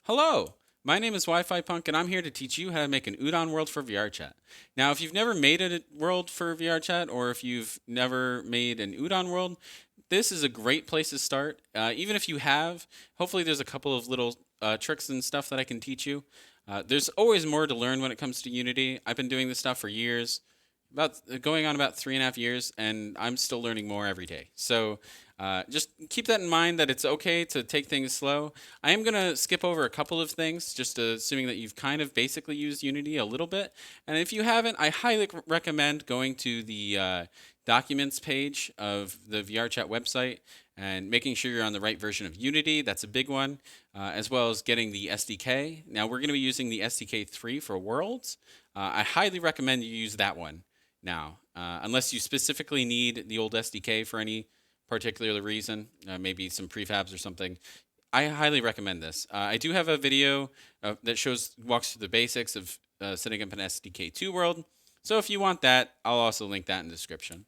Hello, my name is WiFiPunk, and I'm here to teach you how to make an Udon world for VRChat. Now, if you've never made a world for VRChat, or if you've never made an Udon world, this is a great place to start. Even if you have, hopefully there's a couple of little tricks and stuff that I can teach you. There's always more to learn when it comes to Unity. I've been doing this stuff for years, about going on about 3.5 years, and I'm still learning more every day. So just keep that in mind that it's okay to take things slow. I am going to skip over a couple of things, just assuming that you've kind of basically used Unity a little bit. And if you haven't, I highly recommend going to the documents page of the VRChat website and making sure you're on the right version of Unity. That's a big one, as well as getting the SDK. Now, we're going to be using the SDK3 for Worlds. I highly recommend you use that one now, unless you specifically need the old SDK for any particular reason, maybe some prefabs or something. I highly recommend this. I do have a video that walks through the basics of setting up an SDK2 world. So if you want that, I'll also link that in the description.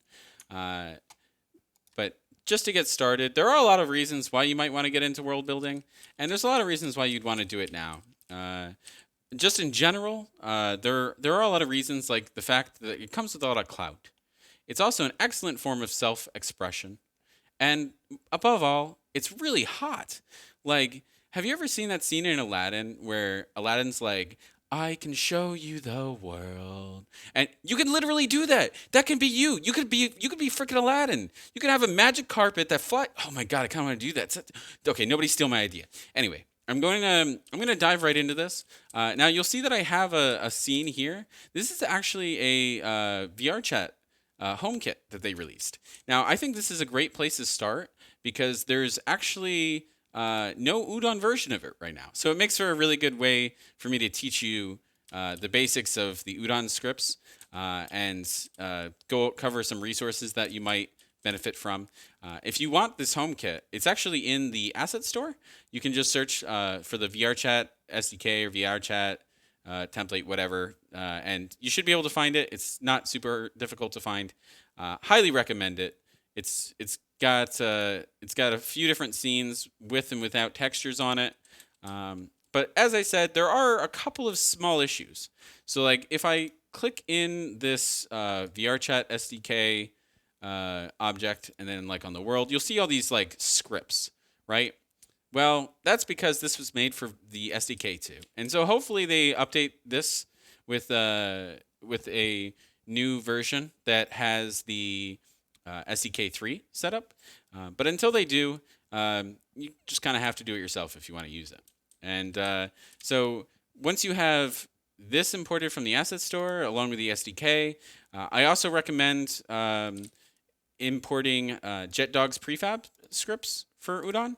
But just to get started, there are a lot of reasons why you might want to get into world building, and there's a lot of reasons why you'd want to do it now. Just in general, there are a lot of reasons, like the fact that it comes with a lot of clout. It's also an excellent form of self-expression. And above all, it's really hot. Like, have you ever seen that scene in Aladdin where Aladdin's like, I can show you the world. And you can literally do that. That can be you. You could be freaking Aladdin. You could have a magic carpet that fly. Oh my god, I kind of want to do that. Okay, nobody steal my idea. Anyway, I'm going to dive right into this. Now you'll see that I have a scene here. This is actually a VRChat HomeKit that they released. Now, I think this is a great place to start because there's actually no Udon version of it right now. So it makes for a really good way for me to teach you the basics of the Udon scripts and go cover some resources that you might benefit from. If you want this HomeKit, it's actually in the asset store. You can just search for the VRChat SDK or VRChat template, whatever, and you should be able to find it. It's not super difficult to find. Highly recommend it. It's got a few different scenes with and without textures on it. But as I said, there are a couple of small issues. So like if I click in this VRChat SDK object and then like on the world, you'll see all these like scripts, right? Well, that's because this was made for the SDK2. And so hopefully they update this with a new version that has the SDK3 setup. But until they do, you just kind of have to do it yourself if you want to use it. And so once you have this imported from the asset store along with the SDK, I also recommend importing Jetdog's prefab scripts for Udon.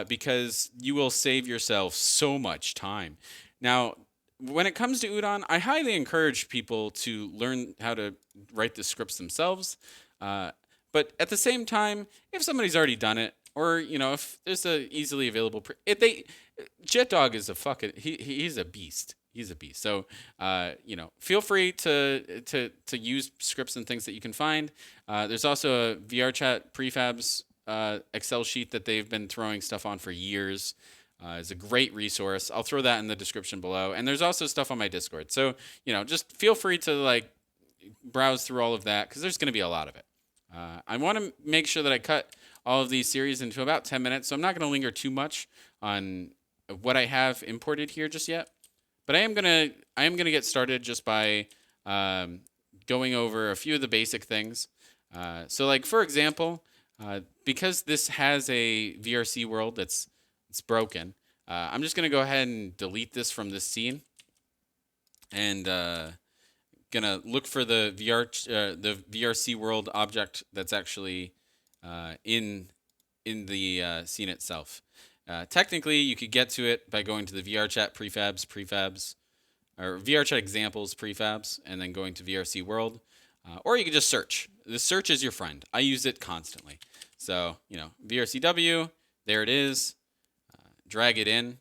Because you will save yourself so much time. Now, when it comes to Udon, I highly encourage people to learn how to write the scripts themselves. But at the same time, if somebody's already done it, or if there's a easily available, Jetdog is he's a beast. He's a beast. So, feel free to use scripts and things that you can find. There's also a VRChat Prefabs Excel sheet that they've been throwing stuff on for years. It's a great resource. I'll throw that in the description below. And there's also stuff on my Discord. So, just feel free to like browse through all of that because there's going to be a lot of it. I want to make sure that I cut all of these series into about 10 minutes. So I'm not going to linger too much on what I have imported here just yet. But I am going to get started just by going over a few of the basic things. So like, for example, because this has a VRC world it's broken, I'm just going to go ahead and delete this from this scene and going to look for the VRC world object that's actually in the scene itself. Technically, you could get to it by going to the VRChat prefabs, or VRChat examples prefabs, and then going to VRC world. Or you could just search. The search is your friend. I use it constantly. So, VRCW, there it is. Drag it in.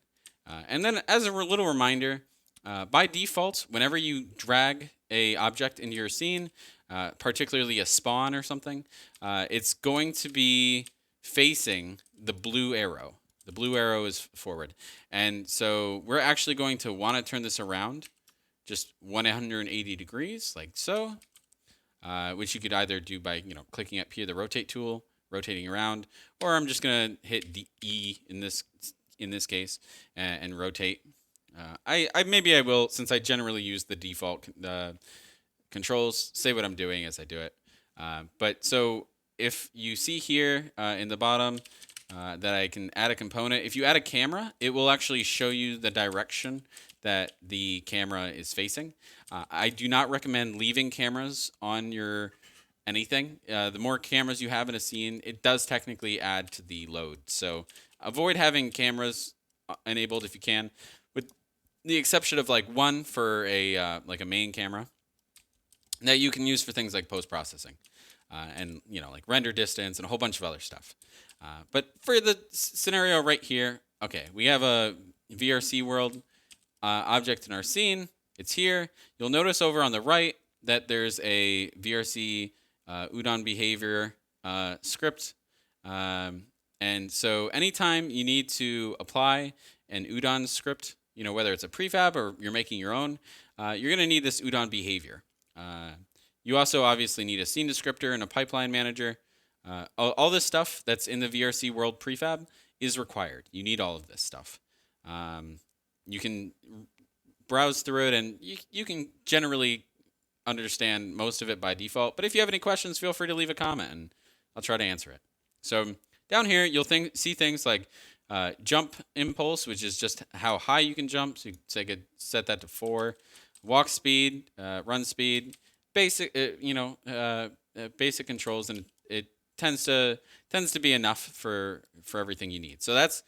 And then as a little reminder, by default, whenever you drag a object into your scene, particularly a spawn or something, it's going to be facing the blue arrow. The blue arrow is forward. And so we're actually going to want to turn this around just 180 degrees like so, which you could either do by, clicking up here, the rotate tool, rotating around, or I'm just going to hit the E in this case and rotate. Maybe I will, since I generally use the default controls, say what I'm doing as I do it. But so if you see here in the bottom that I can add a component, if you add a camera, it will actually show you the direction that the camera is facing. I do not recommend leaving cameras on your anything. The more cameras you have in a scene, it does technically add to the load. So avoid having cameras enabled if you can, with the exception of like one for a like a main camera that you can use for things like post-processing and like render distance and a whole bunch of other stuff. But for the scenario right here, okay, we have a VRC world object in our scene. It's here. You'll notice over on the right that there's a VRC Udon behavior script. And so anytime you need to apply an Udon script, whether it's a prefab or you're making your own, you're going to need this Udon behavior. You also obviously need a scene descriptor and a pipeline manager. All this stuff that's in the VRC World Prefab is required. You need all of this stuff. You can browse through it, and you can generally understand most of it by default. But if you have any questions, feel free to leave a comment, and I'll try to answer it. So down here, you'll see things like jump impulse, which is just how high you can jump. So I could set that to 4. Walk speed, run speed, basic, basic controls, and it tends to be enough for everything you need. So that's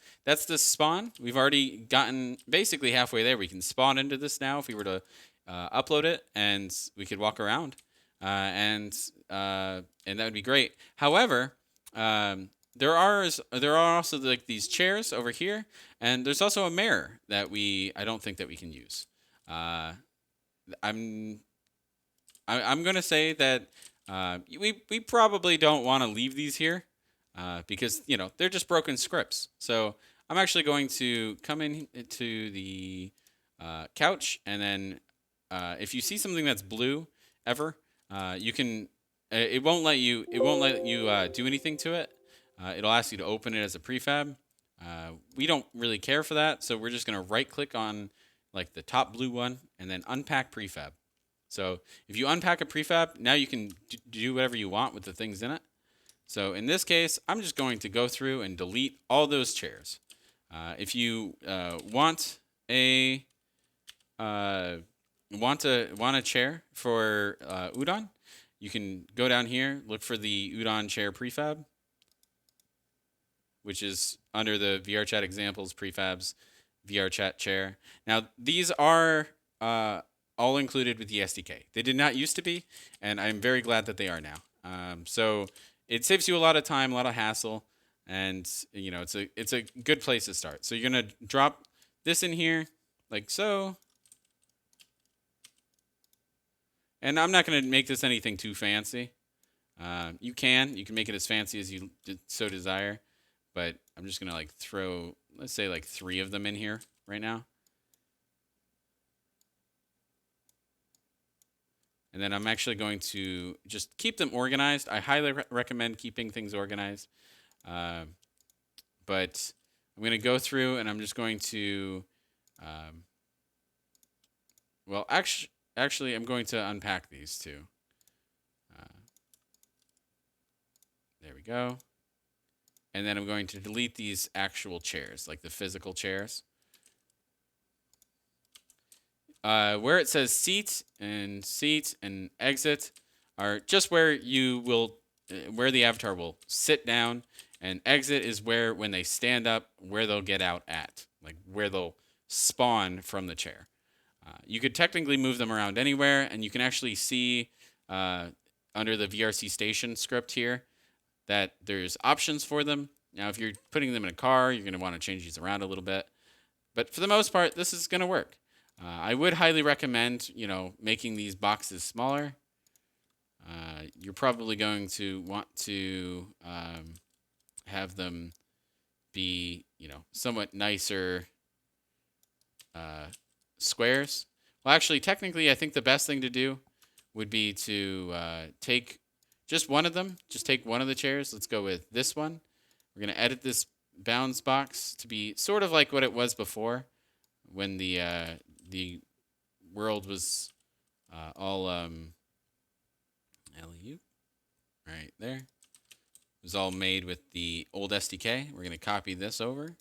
the spawn. We've already gotten basically halfway there. We can spawn into this now if we were to upload it, and we could walk around, and that would be great. However, there are also like these chairs over here, and there's also a mirror that I don't think that we can use. I'm gonna say that we probably don't want to leave these here because they're just broken scripts. So I'm actually going to come in to the couch, and then if you see something that's blue ever, you can it won't let you do anything to it. It'll ask you to open it as a prefab. We don't really care for that, so we're just gonna right click on like the top blue one and then unpack prefab. So if you unpack a prefab, now you can do whatever you want with the things in it. So in this case, I'm just going to go through and delete all those chairs. If you want a chair for Udon, you can go down here, look for the Udon chair prefab, which is under the VRChat examples prefabs, VRChat chair. Now these are all included with the SDK. They did not used to be, and I'm very glad that they are now. So it saves you a lot of time, a lot of hassle, and it's a good place to start. So you're gonna drop this in here like so, and I'm not gonna make this anything too fancy. You can make it as fancy as you so desire, but I'm just gonna like throw, let's say, like 3 of them in here right now. And then I'm actually going to just keep them organized. I highly recommend keeping things organized. But I'm going to go through and I'm just going to, well, actually, I'm going to unpack these too. There we go. And then I'm going to delete these actual chairs, like the physical chairs. Where it says seat and exit are just where you will, where the avatar will sit down, and exit is where, when they stand up, where they'll get out at, like where they'll spawn from the chair. You could technically move them around anywhere, and you can actually see under the VRC station script here that there's options for them. Now, if you're putting them in a car, you're going to want to change these around a little bit. But for the most part, this is going to work. I would highly recommend, making these boxes smaller. You're probably going to want to have them be, somewhat nicer squares. Well, actually, technically, I think the best thing to do would be to take just one of them. Just take one of the chairs. Let's go with this one. We're going to edit this bounds box to be sort of like what it was before, when the world was all LU right there. It was all made with the old SDK. We're going to copy this over.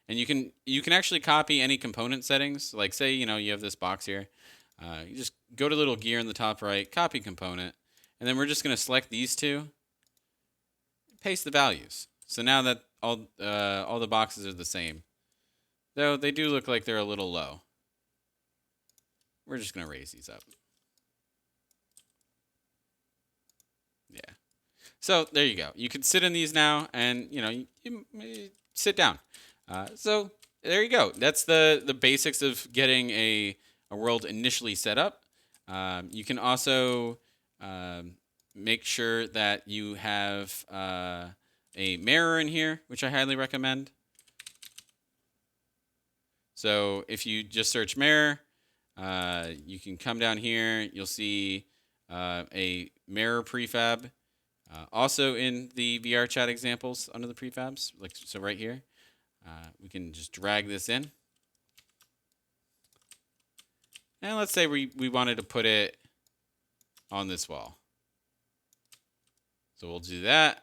And you can actually copy any component settings. Like, say, you have this box here. You just go to little gear in the top right, copy component, and then we're just going to select these two, paste the values. So now that all the boxes are the same, though they do look like they're a little low. We're just going to raise these up. Yeah. So there you go. You can sit in these now, and you sit down. So there you go. That's the basics of getting a world initially set up. You can also make sure that you have a mirror in here, which I highly recommend. So if you just search mirror, you can come down here. You'll see a mirror prefab. Also in the VRChat examples under the prefabs, like so right here. We can just drag this in. And let's say we wanted to put it on this wall. So we'll do that.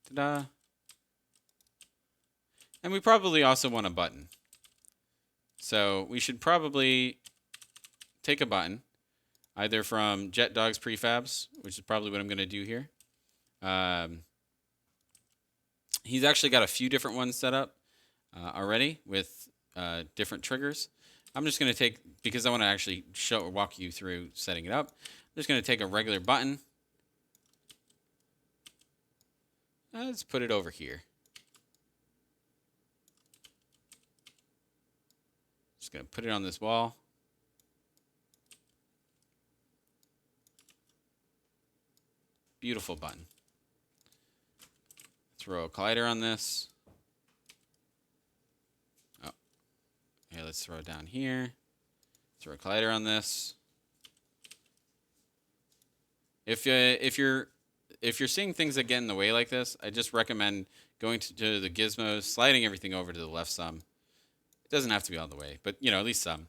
Ta-da. And we probably also want a button. So we should probably take a button, either from Jetdog's prefabs, which is probably what I'm going to do here. He's actually got a few different ones set up already with different triggers. I'm just going to take, because I want to actually walk you through setting it up, I'm just going to take a regular button. Let's put it over here. Just going to put it on this wall. Beautiful button. Throw a collider on this. Oh, yeah. Let's throw it down here. Throw a collider on this. If you're seeing things that get in the way like this, I just recommend going to the gizmos, sliding everything over to the left some. It doesn't have to be all the way, but at least some.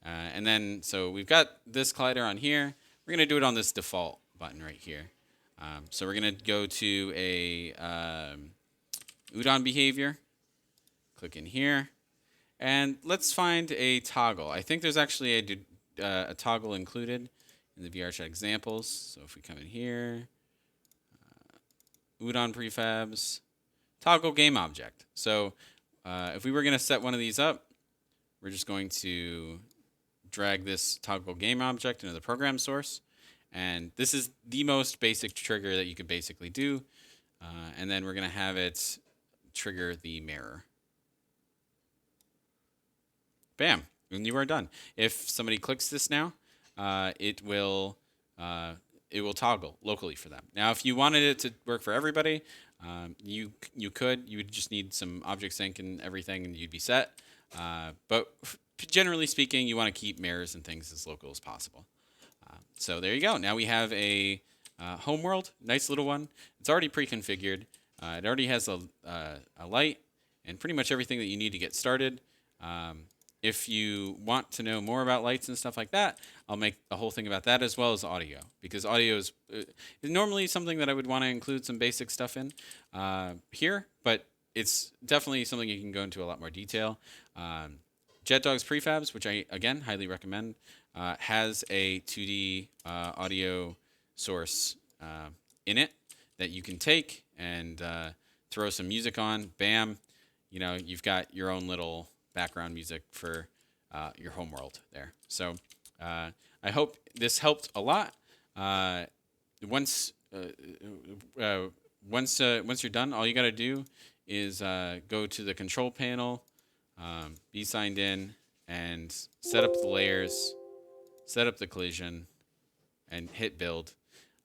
And then so we've got this collider on here. We're gonna do it on this default button right here. So we're going to go to a Udon behavior, click in here, and let's find a toggle. I think there's actually a toggle included in the VRChat examples. So if we come in here, Udon prefabs, toggle game object. So if we were going to set one of these up, we're just going to drag this toggle game object into the program source. And this is the most basic trigger that you could basically do. And then we're going to have it trigger the mirror. Bam. And you are done. If somebody clicks this now, it will toggle locally for them. Now, if you wanted it to work for everybody, you could. You would just need some object sync and everything, and you'd be set. But generally speaking, you want to keep mirrors and things as local as possible. So there you go. Now we have a home world, nice little one. It's already pre-configured. It already has a light and pretty much everything that you need to get started. If you want to know more about lights and stuff like that, I'll make a whole thing about that, as well as audio, because audio is normally something that I would want to include some basic stuff in here, but it's definitely something you can go into a lot more detail. Jetdog's prefabs, which I, again, highly recommend, has a 2D audio source in it that you can take and throw some music on. Bam, you've got your own little background music for your home world there. So I hope this helped a lot. Once you're done, all you got to do is go to the control panel, be signed in, and set up the layers. set up the collision, and hit build.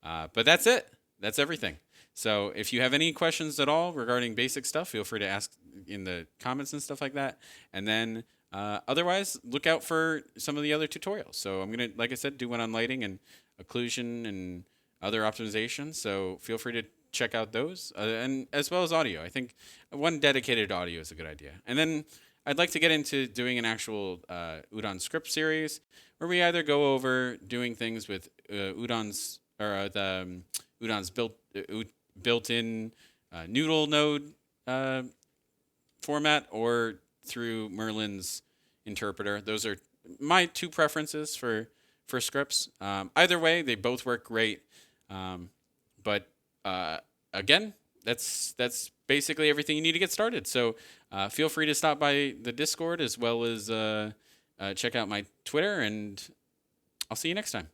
But that's it. That's everything. So if you have any questions at all regarding basic stuff, feel free to ask in the comments and stuff like that. And then otherwise, look out for some of the other tutorials. So I'm going to, like I said, do one on lighting and occlusion and other optimizations. So feel free to check out those, and as well as audio. I think one dedicated audio is a good idea. And then I'd like to get into doing an actual Udon script series where we either go over doing things with Udon's or the Udon's built-in Noodle node format, or through Merlin's interpreter. Those are my two preferences for scripts. Either way, they both work great. But again, that's basically everything you need to get started. So feel free to stop by the Discord, as well as check out my Twitter, and I'll see you next time.